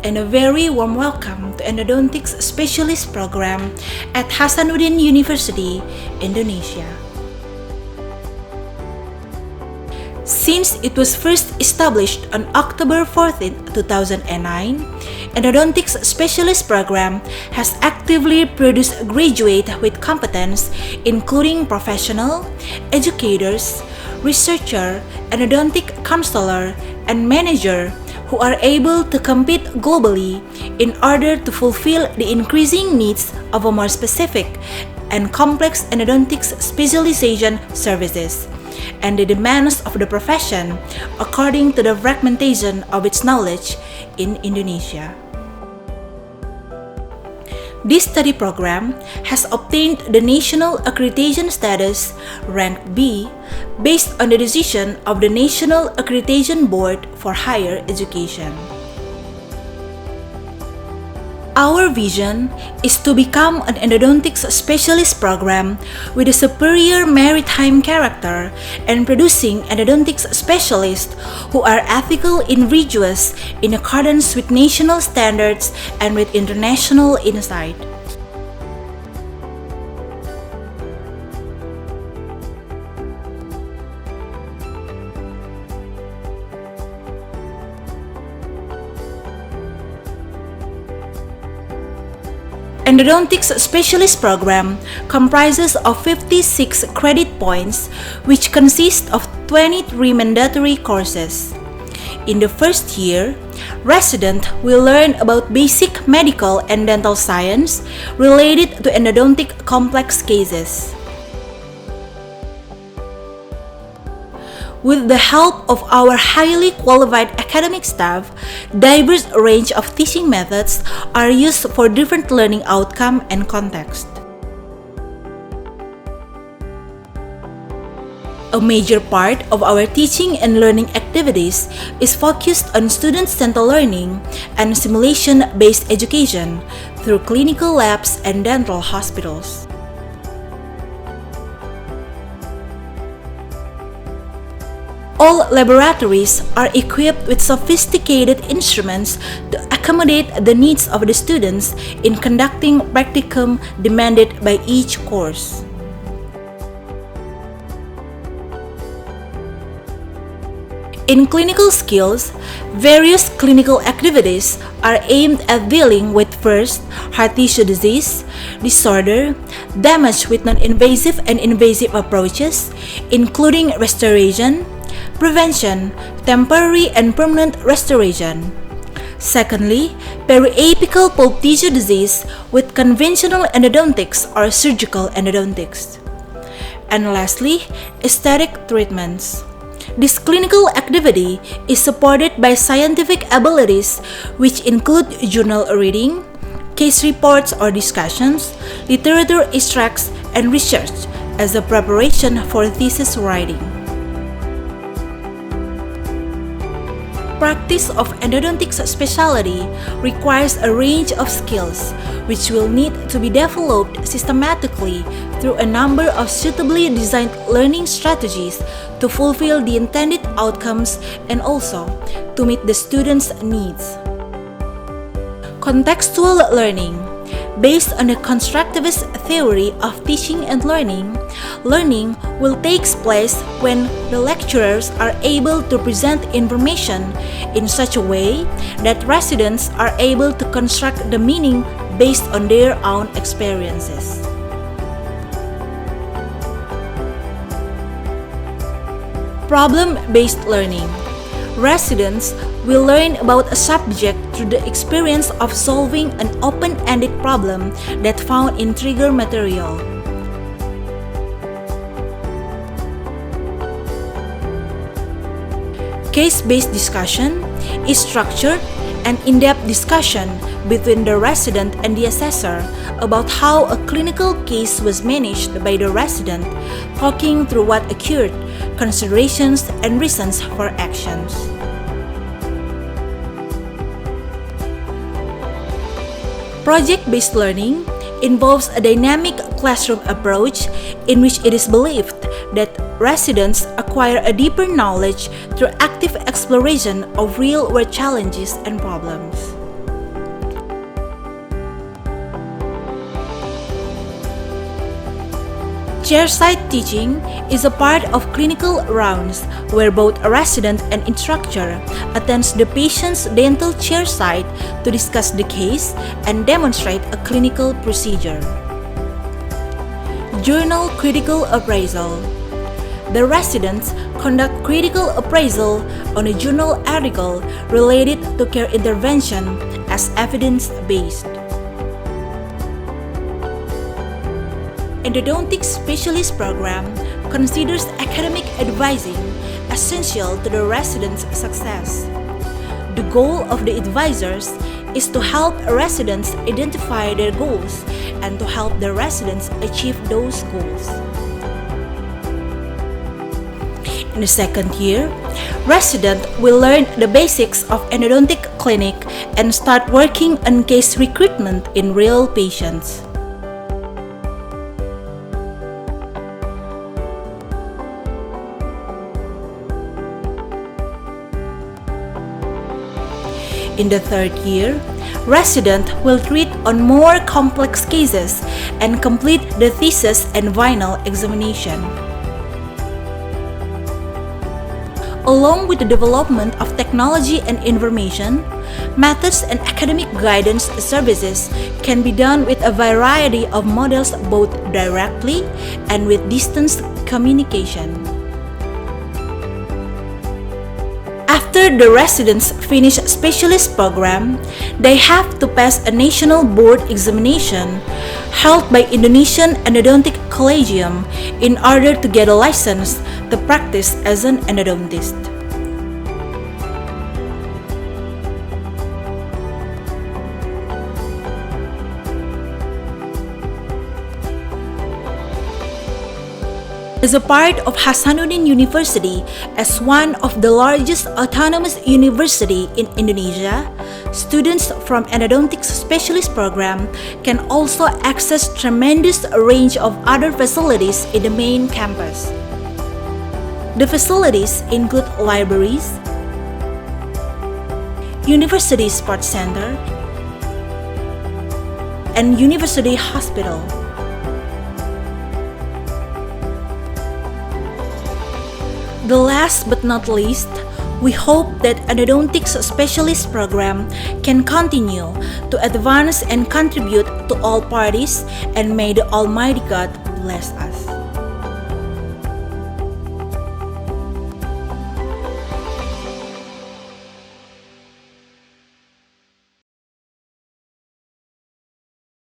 and a very warm welcome to Endodontics Specialist Program at Hasanuddin University, Indonesia. Since it was first established on October 14, 2009, Endodontics Specialist Program has actively produced graduates with competence including professional, educators, researcher, endodontic counselor, and manager who are able to compete globally in order to fulfill the increasing needs of a more specific and complex endodontics specialization services and the demands of the profession according to the fragmentation of its knowledge in Indonesia. This study program has obtained the national accreditation status, rank B, based on the decision of the National Accreditation Board for Higher Education. Our vision is to become an endodontics specialist program with a superior maritime character and producing endodontics specialists who are ethical and rigorous in accordance with national standards and with international insight. Endodontics Specialist Program comprises of 56 credit points, which consist of 23 mandatory courses. In the first year, residents will learn about basic medical and dental science related to endodontic complex cases. With the help of our highly qualified academic staff, diverse range of teaching methods are used for different learning outcome and context. A major part of our teaching and learning activities is focused on student-centered learning and simulation-based education through clinical labs and dental hospitals. All laboratories are equipped with sophisticated instruments to accommodate the needs of the students in conducting practicum demanded by each course. In clinical skills, various clinical activities are aimed at dealing with first, hard tissue disease, disorder, damage with non-invasive and invasive approaches, including restoration, prevention, temporary and permanent restoration. Secondly, periapical pulp tissue disease with conventional endodontics or surgical endodontics. And lastly, aesthetic treatments. This clinical activity is supported by scientific abilities which include journal reading, case reports or discussions, literature extracts, and research as a preparation for thesis writing. Practice of endodontics specialty requires a range of skills, which will need to be developed systematically through a number of suitably designed learning strategies to fulfill the intended outcomes and also to meet the students' needs. Contextual learning. Based on the constructivist theory of teaching and learning, learning will take place when the lecturers are able to present information in such a way that residents are able to construct the meaning based on their own experiences. Problem-based learning. Residents will learn about a subject through the experience of solving an open-ended problem that found in trigger material. Case-based discussion is structured and in-depth discussion between the resident and the assessor about how a clinical case was managed by the resident, talking through what occurred, considerations, and reasons for actions. Project-based learning involves a dynamic classroom approach in which it is believed that residents acquire a deeper knowledge through active exploration of real-world challenges and problems. Chairside teaching is a part of clinical rounds where both a resident and instructor attends the patient's dental chairside to discuss the case and demonstrate a clinical procedure. Journal critical appraisal. The residents conduct critical appraisal on a journal article related to care intervention as evidence-based. Endodontic Specialist Program considers academic advising essential to the residents' success. The goal of the advisors is to help residents identify their goals and to help the residents achieve those goals. In the second year, resident will learn the basics of endodontic clinic and start working on case recruitment in real patients. In the third year, resident will treat on more complex cases and complete the thesis and final examination. Along with the development of technology and information, methods and academic guidance services can be done with a variety of models both directly and with distance communication. After the residents finish specialist program, they have to pass a national board examination held by Indonesian Endodontic Collegium in order to get a license to practice as an endodontist. As a part of Hasanuddin University, as one of the largest autonomous university in Indonesia, students from endodontics specialist program can also access tremendous range of other facilities in the main campus. The facilities include libraries, University Sports Center, and University Hospital. The last but not least, we hope that endodontics specialist program can continue to advance and contribute to all parties, and may the Almighty God bless us.